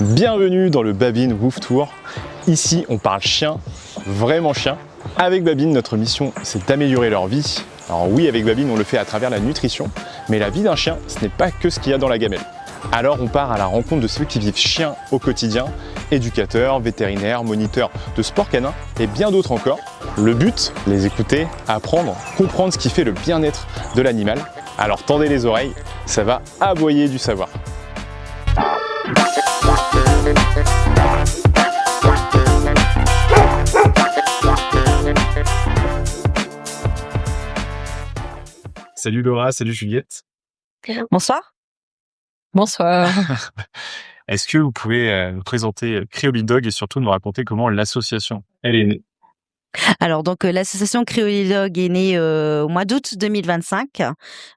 Bienvenue dans le Babine Roof Tour. Ici, on parle chien, vraiment chien. Avec Babine, notre mission, c'est d'améliorer leur vie. Alors oui, avec Babine, on le fait à travers la nutrition, mais la vie d'un chien, ce n'est pas que ce qu'il y a dans la gamelle. Alors on part à la rencontre de ceux qui vivent chiens au quotidien, éducateurs, vétérinaires, moniteurs de sport canin et bien d'autres encore. Le but, les écouter, apprendre, comprendre ce qui fait le bien-être de l'animal. Alors tendez les oreilles, ça va aboyer du savoir. Salut Laura, salut Juliette. Bonsoir. Bonsoir. Est-ce que vous pouvez nous présenter Creoli Dog et surtout nous raconter comment l'association elle est née? Alors donc l'association Creoli Dog est née au mois d'août 2025.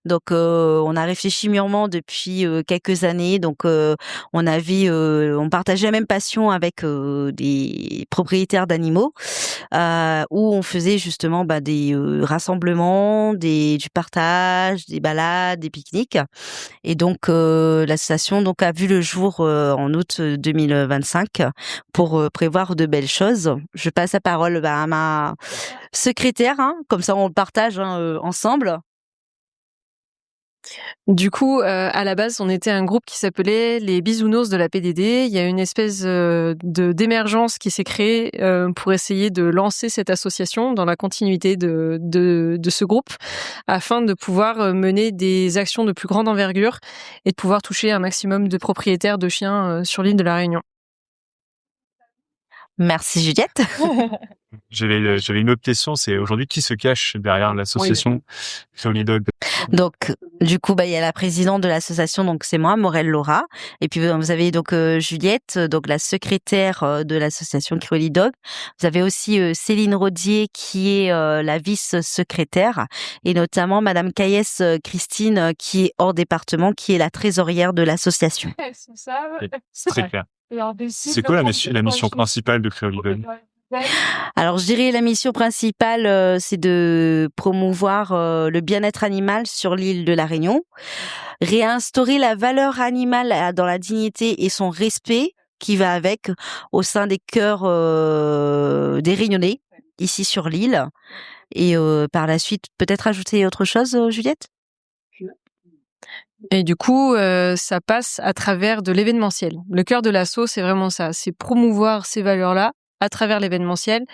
Donc on a réfléchi mûrement depuis quelques années. Donc on partageait la même passion avec des propriétaires d'animaux où on faisait justement des rassemblements, du partage, des balades, des pique-niques. Et donc l'association donc a vu le jour en août 2025 pour prévoir de belles choses. Je passe la parole à ma secrétaire, comme ça on le partage ensemble. Du coup, à la base, on était un groupe qui s'appelait les Bisounours de la PDD. Il y a une espèce d'émergence qui s'est créée pour essayer de lancer cette association dans la continuité de ce groupe, afin de pouvoir mener des actions de plus grande envergure et de pouvoir toucher un maximum de propriétaires de chiens sur l'île de la Réunion. Merci Juliette. J'avais une autre question, c'est aujourd'hui qui se cache derrière l'association Creoli Dog? Donc du coup il y a la présidente de l'association, donc c'est moi, Morel Laura, et puis vous avez donc Juliette, donc la secrétaire de l'association Creoli Dog. Vous avez aussi Céline Rodier qui est la vice-secrétaire, et notamment Madame Caillès Christine qui est hors département, qui est la trésorière de l'association. C'est ça. C'est très clair. C'est quoi la mission principale de Creoli Dog? Alors, je dirais la mission principale, c'est de promouvoir le bien-être animal sur l'île de la Réunion, réinstaurer la valeur animale dans la dignité et son respect qui va avec au sein des cœurs des Réunionnais ici sur l'île, et par la suite peut-être ajouter autre chose, Juliette? Et du coup, ça passe à travers de l'événementiel. Le cœur de l'asso, c'est vraiment ça, c'est promouvoir ces valeurs-là à travers l'événementiel,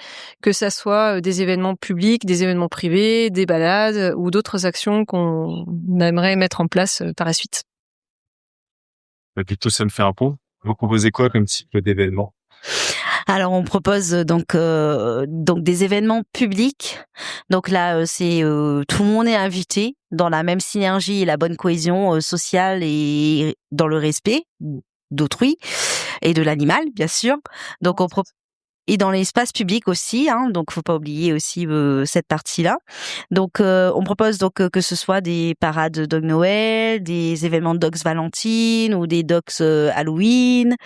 que ça soit des événements publics, des événements privés, des balades ou d'autres actions qu'on aimerait mettre en place par la suite. Plutôt ça me fait un pont. Vous proposez quoi comme type d'événement? Alors on propose donc des événements publics. Donc là c'est tout le monde est invité dans la même synergie et la bonne cohésion sociale et dans le respect d'autrui et de l'animal bien sûr. Donc et dans l'espace public aussi, donc faut pas oublier aussi cette partie-là. Donc on propose donc que ce soit des parades Dog Noël, des événements de Dogs Valentine ou des Dogs Halloween.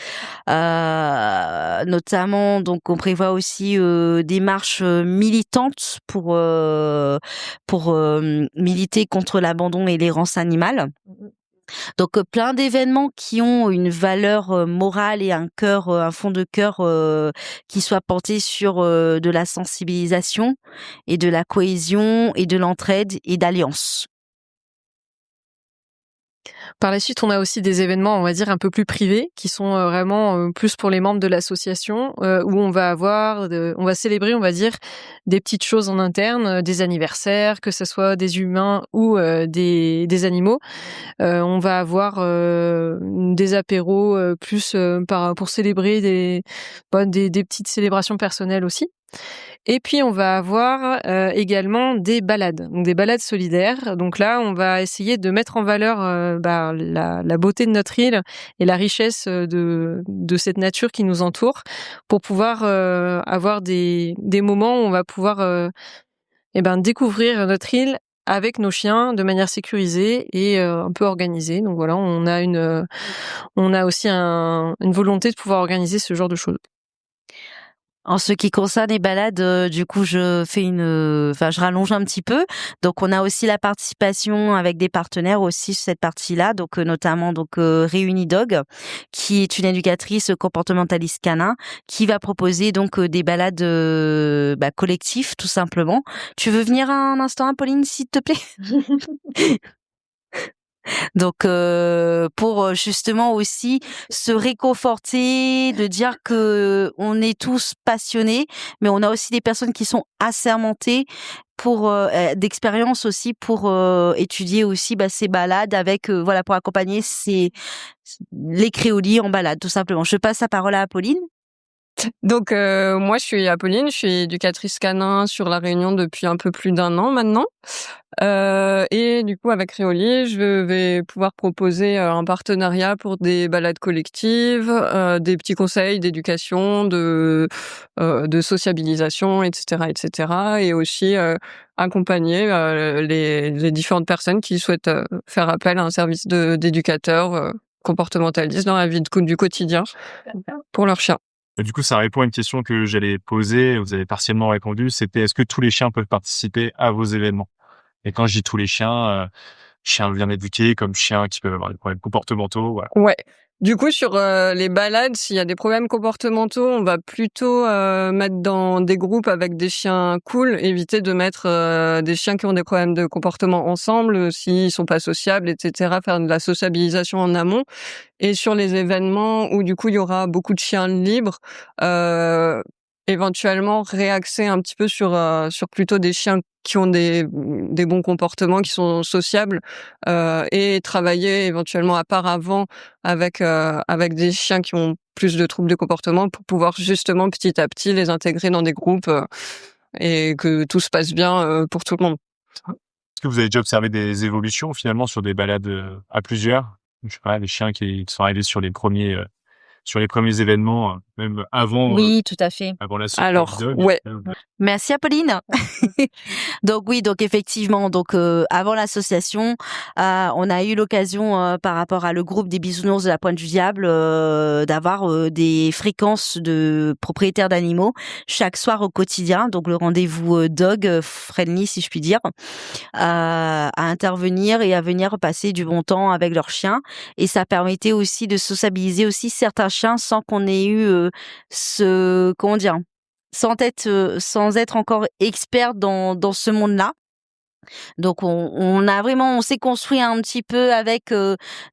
Notamment, donc on prévoit aussi des marches militantes pour militer contre l'abandon et l'errance animale. Donc plein d'événements qui ont une valeur morale et un fond de cœur qui soit porté sur de la sensibilisation et de la cohésion et de l'entraide et d'alliance. Par la suite, on a aussi des événements, on va dire, un peu plus privés, qui sont vraiment plus pour les membres de l'association, où on va célébrer, on va dire, des petites choses en interne, des anniversaires, que ce soit des humains ou des animaux. On va avoir des apéros pour célébrer des petites célébrations personnelles aussi. Et puis on va avoir également des balades, donc des balades solidaires. Donc là, on va essayer de mettre en valeur la beauté de notre île et la richesse de cette nature qui nous entoure, pour pouvoir avoir des moments où on va pouvoir découvrir notre île avec nos chiens de manière sécurisée et un peu organisée. Donc voilà, on a aussi une volonté de pouvoir organiser ce genre de choses. En ce qui concerne les balades, du coup, je rallonge un petit peu. Donc, on a aussi la participation avec des partenaires aussi sur cette partie-là. Donc, notamment Réunidog, qui est une éducatrice comportementaliste canin, qui va proposer donc des balades collectives, tout simplement. Tu veux venir un instant, Apolline, s'il te plaît? Donc pour justement aussi se réconforter, de dire que on est tous passionnés, mais on a aussi des personnes qui sont assermentées pour d'expérience aussi pour étudier aussi ces balades avec pour accompagner les créolis en balade tout simplement. Je passe la parole à Apolline. Donc moi je suis Apolline, je suis éducatrice canin sur La Réunion depuis un peu plus d'1 an maintenant. Et du coup avec Réoli, je vais pouvoir proposer un partenariat pour des balades collectives, des petits conseils d'éducation, de sociabilisation, etc., etc. Et aussi accompagner les différentes personnes qui souhaitent faire appel à un service d'éducateur comportementaliste dans la vie du quotidien pour leur chien. Du coup, ça répond à une question que j'allais poser. Vous avez partiellement répondu. C'était est-ce que tous les chiens peuvent participer à vos événements? Et quand je dis tous les chiens bien éduqués, comme chiens qui peuvent avoir des problèmes comportementaux, voilà. Ouais. Du coup, sur les balades, s'il y a des problèmes comportementaux, on va plutôt mettre dans des groupes avec des chiens cool, éviter de mettre des chiens qui ont des problèmes de comportement ensemble, s'ils sont pas sociables, etc., faire de la sociabilisation en amont. Et sur les événements où du coup il y aura beaucoup de chiens libres, éventuellement réaxer un petit peu sur plutôt des chiens qui ont des bons comportements, qui sont sociables, et travailler éventuellement à part avant avec des chiens qui ont plus de troubles de comportement pour pouvoir justement petit à petit les intégrer dans des groupes et que tout se passe bien pour tout le monde. Est-ce que vous avez déjà observé des évolutions finalement sur des balades à plusieurs? Je sais pas, les chiens qui sont arrivés sur les premiers événements, même avant Oui, tout à fait. avant la sortie Alors, du dog. ouais. Merci Apolline. Donc effectivement, avant l'association, on a eu l'occasion par rapport à le groupe des bisounours de la Pointe du Diable d'avoir des fréquences de propriétaires d'animaux chaque soir au quotidien. Donc le rendez-vous dog friendly si je puis dire, à intervenir et à venir passer du bon temps avec leurs chiens. Et ça permettait aussi de sociabiliser aussi certains chiens sans qu'on ait eu sans être encore expert dans ce monde-là. Donc on s'est construit un petit peu avec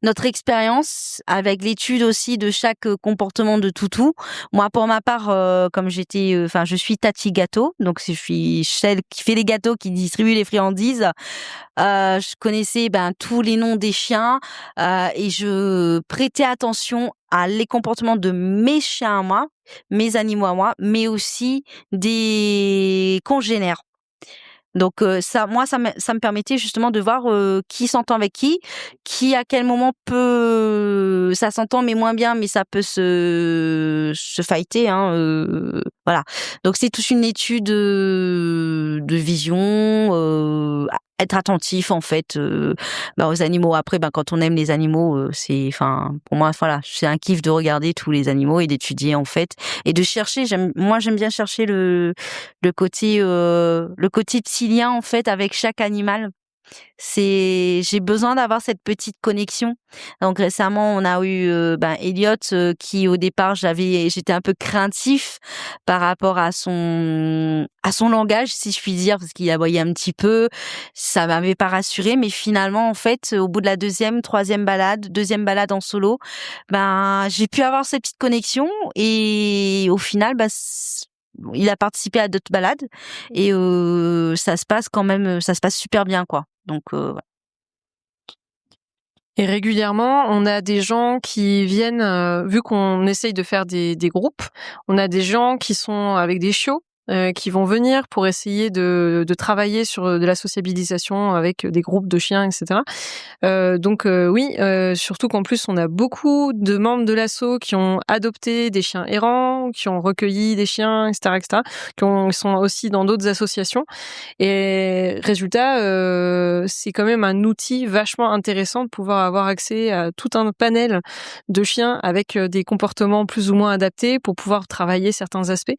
notre expérience, avec l'étude aussi de chaque comportement de toutou. Moi pour ma part, comme je suis Tati Gâteau, donc je suis celle qui fait les gâteaux, qui distribue les friandises. Je connaissais tous les noms des chiens et je prêtais attention à les comportements de mes chiens à moi, mes animaux à moi, mais aussi des congénères. Donc ça me permettait justement de voir qui s'entend avec qui à quel moment ça s'entend mais moins bien, mais ça peut se fighter, voilà. Donc c'est toute une étude de vision, être attentif en fait aux animaux. Après quand on aime les animaux, pour moi voilà, c'est un kiff de regarder tous les animaux et d'étudier en fait et de chercher. J'aime bien chercher le côté petit lien en fait avec chaque animal. J'ai besoin d'avoir cette petite connexion. Donc récemment, on a eu Elliot qui au départ j'étais un peu craintif par rapport à son langage si je puis dire parce qu'il aboyait un petit peu, ça m'avait pas rassuré mais finalement en fait au bout de la deuxième balade en solo, j'ai pu avoir cette petite connexion et au final il a participé à d'autres balades et ça se passe super bien quoi. Donc ouais. Et régulièrement, on a des gens qui viennent, vu qu'on essaye de faire des groupes, on a des gens qui sont avec des chiots qui vont venir pour essayer de travailler sur de la sociabilisation avec des groupes de chiens, etc. Donc oui, surtout qu'en plus on a beaucoup de membres de l'asso qui ont adopté des chiens errants, qui ont recueilli des chiens, etc., etc., qui sont aussi dans d'autres associations. Et résultat, c'est quand même un outil vachement intéressant de pouvoir avoir accès à tout un panel de chiens avec des comportements plus ou moins adaptés pour pouvoir travailler certains aspects.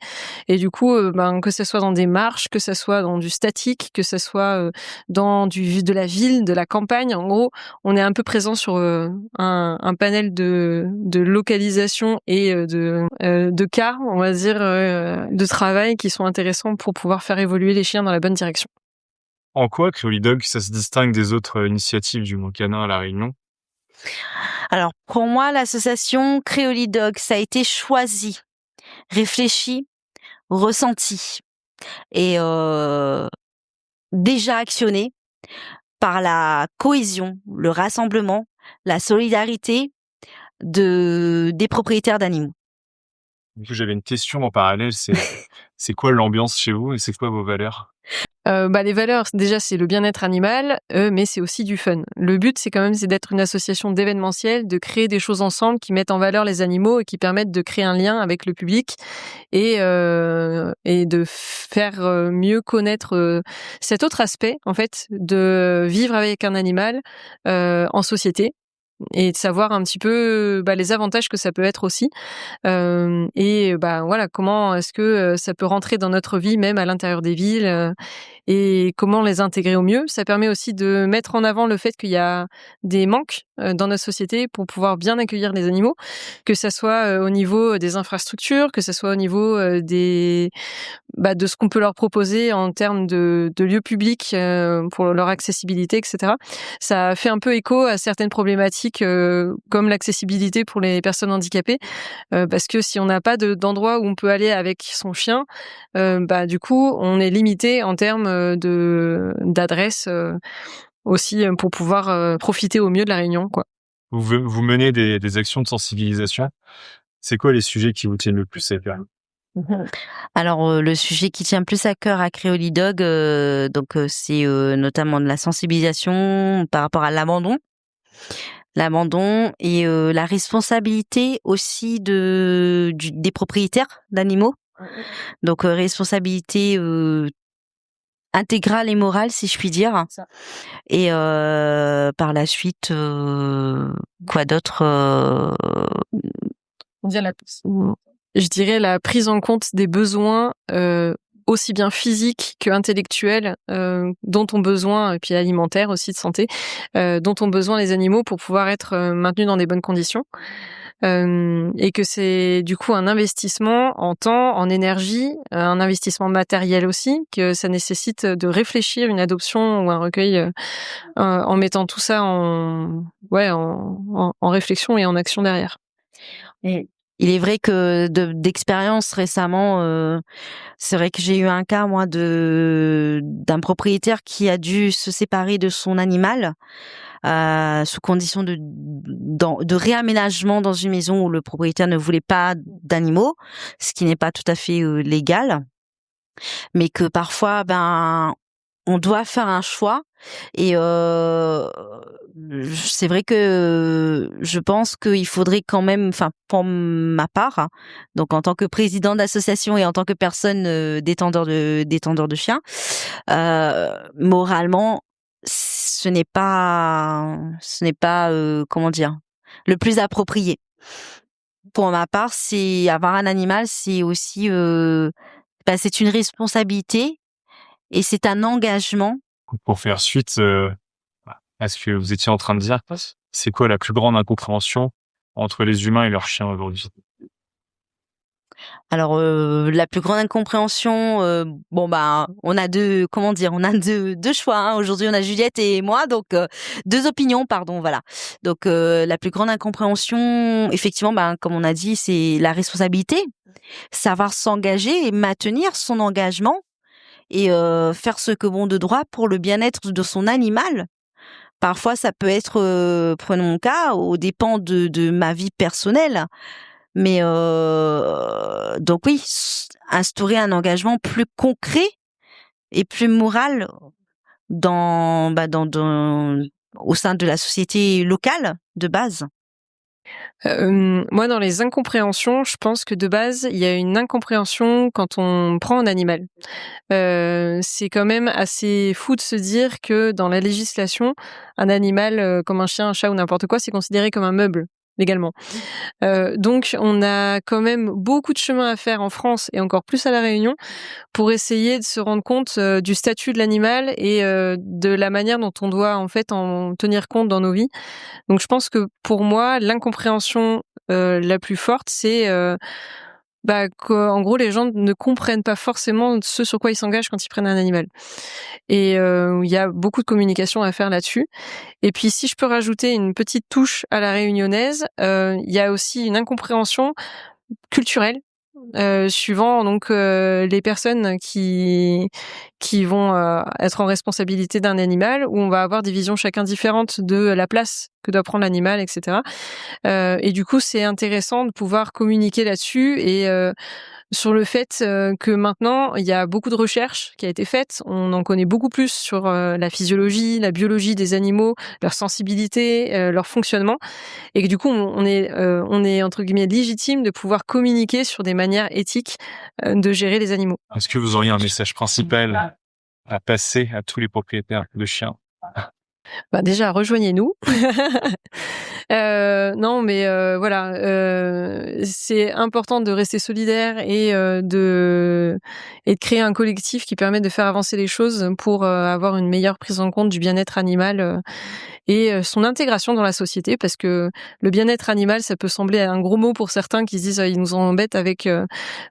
Et du coup, que ce soit dans des marches, que ce soit dans du statique, que ce soit dans de la ville, de la campagne, en gros, on est un peu présent sur un panel de localisation et de cas, on va dire, de travail qui sont intéressants pour pouvoir faire évoluer les chiens dans la bonne direction. En quoi Créoli Dog, ça se distingue des autres initiatives du Mont Canin à La Réunion? Alors, pour moi, l'association Créoli Dog, ça a été choisi, réfléchi, ressenti et déjà actionné par la cohésion, le rassemblement, la solidarité des propriétaires d'animaux. Du coup, j'avais une question en parallèle, c'est quoi l'ambiance chez vous et c'est quoi vos valeurs? Les valeurs, déjà, c'est le bien-être animal, mais c'est aussi du fun. Le but, c'est d'être une association d'événementiel, de créer des choses ensemble qui mettent en valeur les animaux et qui permettent de créer un lien avec le public et de faire mieux connaître cet autre aspect, en fait, de vivre avec un animal en société. Et de savoir un petit peu les avantages que ça peut être aussi voilà, comment est-ce que ça peut rentrer dans notre vie même à l'intérieur des villes et comment les intégrer au mieux. Ça permet aussi de mettre en avant le fait qu'il y a des manques dans notre société pour pouvoir bien accueillir les animaux, que ça soit au niveau des infrastructures, que ça soit au niveau de ce qu'on peut leur proposer en termes de lieux publics pour leur accessibilité, etc. Ça fait un peu écho à certaines problématiques comme l'accessibilité pour les personnes handicapées, parce que si on n'a pas d'endroit où on peut aller avec son chien, du coup, on est limité en termes d'adresse aussi pour pouvoir profiter au mieux de la Réunion, quoi. Vous menez des actions de sensibilisation. C'est quoi les sujets qui vous tiennent le plus à cœur? Alors, le sujet qui tient plus à cœur à Créoli Dog, c'est notamment de la sensibilisation par rapport à l'abandon et la responsabilité aussi des propriétaires d'animaux. Donc, responsabilité intégrale et morale, si je puis dire. Ça. Et par la suite, quoi d'autre Je dirais la prise en compte des besoins aussi bien physiques que intellectuels dont ont besoin, et puis alimentaires aussi de santé, dont ont besoin les animaux pour pouvoir être maintenus dans des bonnes conditions. Et que c'est du coup un investissement en temps, en énergie, un investissement matériel aussi, que ça nécessite de réfléchir une adoption ou un recueil en mettant tout ça en réflexion et en action derrière. Et il est vrai que d'expérience récemment, c'est vrai que j'ai eu un cas moi d'un propriétaire qui a dû se séparer de son animal sous condition de réaménagement dans une maison où le propriétaire ne voulait pas d'animaux, ce qui n'est pas tout à fait légal, mais que parfois on doit faire un choix et c'est vrai que je pense qu'il faudrait quand même, enfin pour ma part, donc en tant que président d'association et en tant que personne détendeur de chiens, moralement ce n'est pas comment dire, le plus approprié. Pour ma part, c'est avoir un animal, c'est aussi c'est une responsabilité et c'est un engagement. Pour faire suite à ce que vous étiez en train de dire, c'est quoi la plus grande incompréhension entre les humains et leurs chiens aujourd'hui? Alors la plus grande incompréhension, on a deux choix. Hein. Aujourd'hui, on a Juliette et moi, donc deux opinions, pardon, voilà. Donc la plus grande incompréhension, effectivement, comme on a dit, c'est la responsabilité, savoir s'engager et maintenir son engagement et faire ce que bon de droit pour le bien-être de son animal. Parfois, ça peut être, prenons mon cas, aux dépens de ma vie personnelle. Mais donc oui, instaurer un engagement plus concret et plus moral dans au sein de la société locale de base. Moi, dans les incompréhensions, je pense que de base, il y a une incompréhension quand on prend un animal. C'est quand même assez fou de se dire que dans la législation, un animal comme un chien, un chat ou n'importe quoi, c'est considéré comme un meuble légalement. Donc, on a quand même beaucoup de chemin à faire en France et encore plus à La Réunion pour essayer de se rendre compte du statut de l'animal et de la manière dont on doit en fait en tenir compte dans nos vies. Donc, je pense que pour moi, l'incompréhension la plus forte, c'est qu'en gros, les gens ne comprennent pas forcément ce sur quoi ils s'engagent quand ils prennent un animal. Et il y a beaucoup de communication à faire là-dessus. Et puis, si je peux rajouter une petite touche à la réunionnaise, il y a aussi une incompréhension culturelle suivant donc les personnes qui vont être en responsabilité d'un animal, où on va avoir des visions chacun différentes de la place que doit prendre l'animal, etc. Et du coup, c'est intéressant de pouvoir communiquer là-dessus et sur le fait que maintenant, il y a beaucoup de recherches qui a été faite. On en connaît beaucoup plus sur la physiologie, la biologie des animaux, leur sensibilité, leur fonctionnement. Et que du coup, on est entre guillemets légitime de pouvoir communiquer sur des manières éthiques de gérer les animaux. Est-ce que vous auriez un message principal à passer à tous les propriétaires de chiens? Déjà, rejoignez-nous. Non, mais voilà, c'est important de rester solidaire et de créer un collectif qui permet de faire avancer les choses pour avoir une meilleure prise en compte du bien-être animal et son intégration dans la société, parce que le bien-être animal, ça peut sembler un gros mot pour certains qui se disent ils nous embêtent avec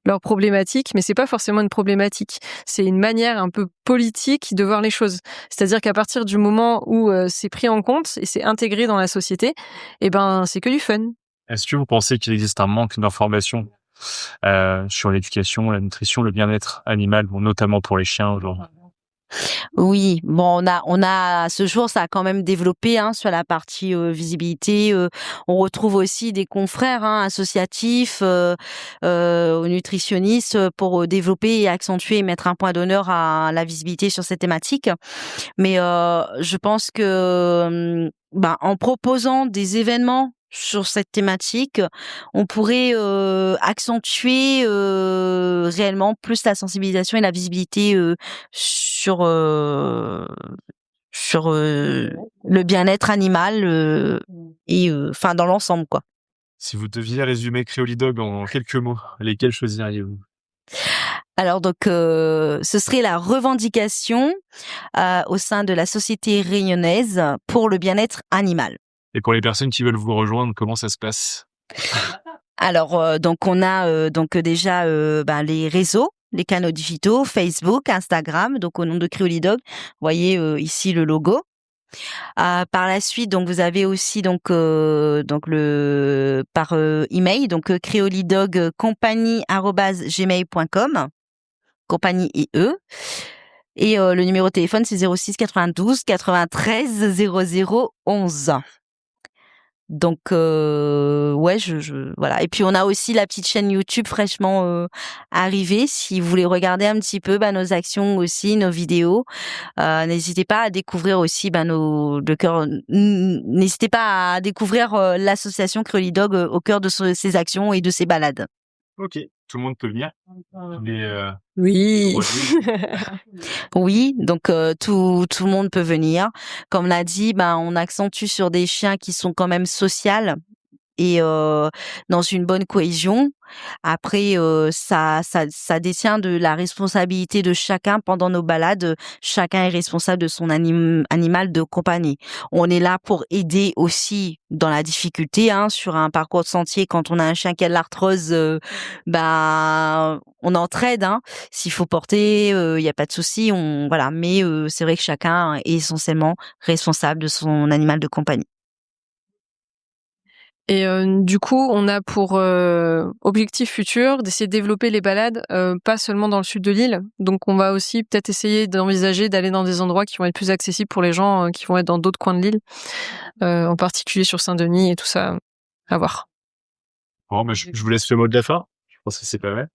leurs problématiques, mais c'est pas forcément une problématique. C'est une manière un peu politique de voir les choses. C'est-à-dire qu'à partir du moment où c'est pris en compte et c'est intégré dans la société, c'est que du fun. Est-ce que vous pensez qu'il existe un manque d'informations sur l'éducation, la nutrition, le bien-être animal, notamment pour les chiens aujourd'hui? Oui, bon, on a à ce jour, ça a quand même développé sur la partie visibilité. On retrouve aussi des confrères associatifs, nutritionnistes pour développer et accentuer et mettre un point d'honneur à la visibilité sur cette thématique. Mais je pense que en proposant des événements sur cette thématique, on pourrait accentuer réellement plus la sensibilisation et la visibilité sur le bien-être animal et dans l'ensemble, quoi. Si vous deviez résumer Creolidog en quelques mots, lesquels choisiriez-vous? Alors donc, ce serait la revendication au sein de la société réunionnaise pour le bien-être animal. Et pour les personnes qui veulent vous rejoindre, comment ça se passe? Alors donc on a déjà les réseaux, les canaux digitaux, Facebook, Instagram, donc au nom de Creolidog. Vous voyez ici le logo. Par la suite, donc vous avez aussi par email, donc creolidogcompagnie@gmail.com, compagnie IE. Et le numéro de téléphone, c'est 06 92 93 00 11. Donc voilà. Et puis on a aussi la petite chaîne YouTube fraîchement arrivée. Si vous voulez regarder un petit peu nos actions aussi, nos vidéos, n'hésitez pas à découvrir aussi n'hésitez pas à découvrir l'association Creolidog au cœur de ses actions et de ses balades. Ok, tout le monde peut venir. Oui. Oui, donc tout le monde peut venir. Comme l'a dit, on accentue sur des chiens qui sont quand même sociales et dans une bonne cohésion. Après, ça détient de la responsabilité de chacun pendant nos balades. Chacun est responsable de son animal de compagnie. On est là pour aider aussi dans la difficulté, sur un parcours de sentier. Quand on a un chien qui a de l'arthrose, on entraide. S'il faut porter, il y a pas de souci. Voilà. Mais c'est vrai que chacun est essentiellement responsable de son animal de compagnie. Et du coup, on a pour objectif futur d'essayer de développer les balades, pas seulement dans le sud de l'île. Donc, on va aussi peut-être essayer d'envisager d'aller dans des endroits qui vont être plus accessibles pour les gens qui vont être dans d'autres coins de l'île, en particulier sur Saint-Denis et tout ça, à voir. Bon, mais je vous laisse le mot de la fin. Je pense que c'est pas mal.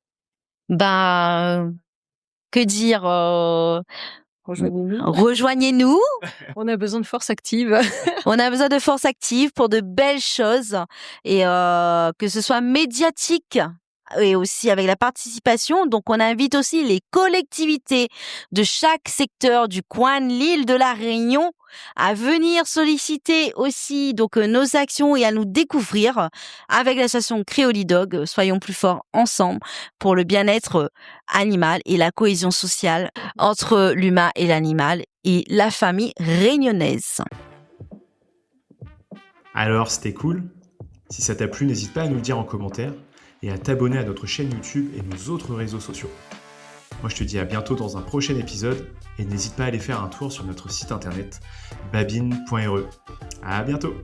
Ben, que dire Rejoignez-nous. Rejoignez-nous. On a besoin de force active. On a besoin de force active pour de belles choses et que ce soit médiatique et aussi avec la participation. Donc, on invite aussi les collectivités de chaque secteur du coin de l'île de la Réunion à venir solliciter aussi donc nos actions et à nous découvrir avec l'association Créolidog. Soyons plus forts ensemble pour le bien-être animal et la cohésion sociale entre l'humain et l'animal et la famille réunionnaise. Alors, c'était cool? Si ça t'a plu, n'hésite pas à nous le dire en commentaire et à t'abonner à notre chaîne YouTube et nos autres réseaux sociaux. Moi, je te dis à bientôt dans un prochain épisode et n'hésite pas à aller faire un tour sur notre site internet babine.re. À bientôt!